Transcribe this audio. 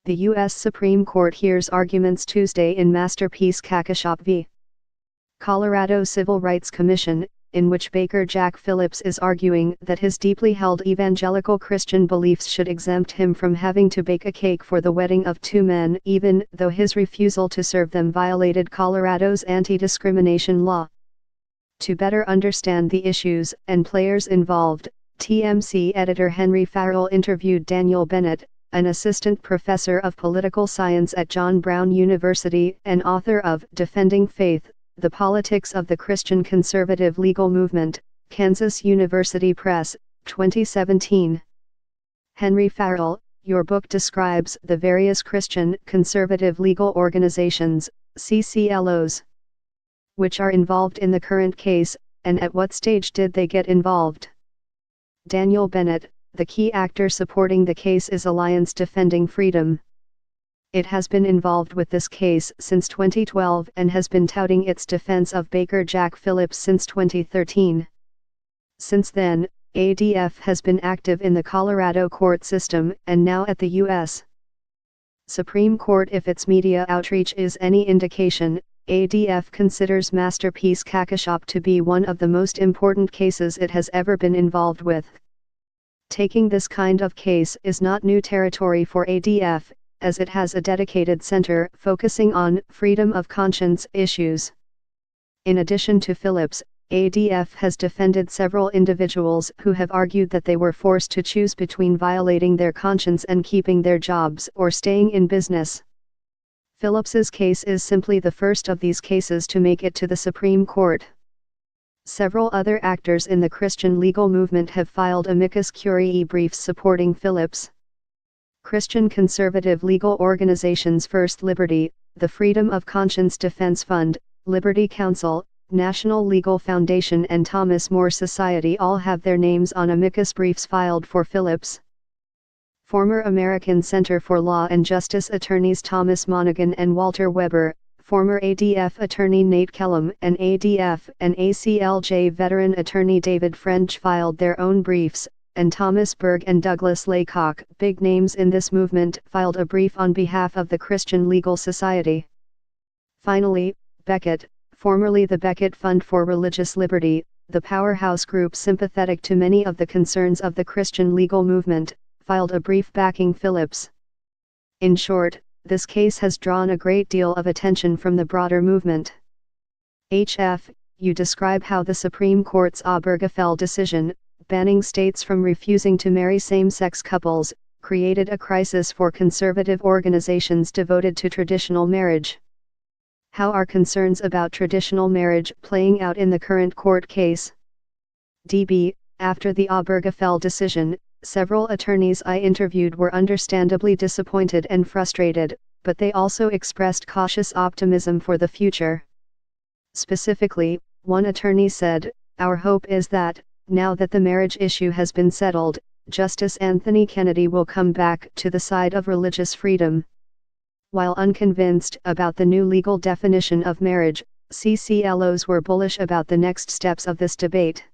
The U.S. Supreme Court hears arguments Tuesday in Masterpiece Cakeshop v. Colorado Civil Rights Commission, in which Baker Jack Phillips is arguing that his deeply held evangelical Christian beliefs should exempt him from having to bake a cake for the wedding of two men, even though his refusal to serve them violated Colorado's anti-discrimination law. To better understand the issues and players involved, TMC editor Henry Farrell interviewed Daniel Bennett, an assistant professor of political science at John Brown University and author of Defending Faith: The Politics of the Christian Conservative Legal Movement, Kansas University Press, 2017. Henry Farrell, your book describes the various Christian conservative legal organizations, CCLOs, which are involved in the current case, and at what stage did they get involved? Daniel Bennett, the key actor supporting the case is Alliance Defending Freedom. It has been involved with this case since 2012 and has been touting its defense of Baker Jack Phillips since 2013. Since then, ADF has been active in the Colorado court system and now at the U.S. Supreme Court. If its media outreach is any indication, ADF considers Masterpiece Cakeshop to be one of the most important cases it has ever been involved with. Taking this kind of case is not new territory for ADF, as it has a dedicated center focusing on freedom of conscience issues. In addition to Phillips, ADF has defended several individuals who have argued that they were forced to choose between violating their conscience and keeping their jobs or staying in business. Phillips's case is simply the first of these cases to make it to the Supreme Court. Several other actors in the Christian legal movement have filed amicus curiae briefs supporting Phillips. Christian conservative legal organizations First Liberty, the Freedom of Conscience Defense Fund, Liberty Counsel, National Legal Foundation and Thomas More Society all have their names on amicus briefs filed for Phillips. Former American Center for Law and Justice attorneys Thomas Monaghan and Walter Weber, former ADF attorney Nate Kellum and ADF and ACLJ veteran attorney David French filed their own briefs, and Thomas Berg and Douglas Laycock, big names in this movement, filed a brief on behalf of the Christian Legal Society. Finally, Becket, formerly the Becket Fund for Religious Liberty, the powerhouse group sympathetic to many of the concerns of the Christian legal movement, filed a brief backing Phillips. In short, this case has drawn a great deal of attention from the broader movement. HF, you describe how the Supreme Court's Obergefell decision, banning states from refusing to marry same-sex couples, created a crisis for conservative organizations devoted to traditional marriage. How are concerns about traditional marriage playing out in the current court case? DB, after the Obergefell decision, several attorneys I interviewed were understandably disappointed and frustrated, but they also expressed cautious optimism for the future. Specifically, one attorney said, "Our hope is that, now that the marriage issue has been settled, Justice Anthony Kennedy will come back to the side of religious freedom." While unconvinced about the new legal definition of marriage, CCLOs were bullish about the next steps of this debate.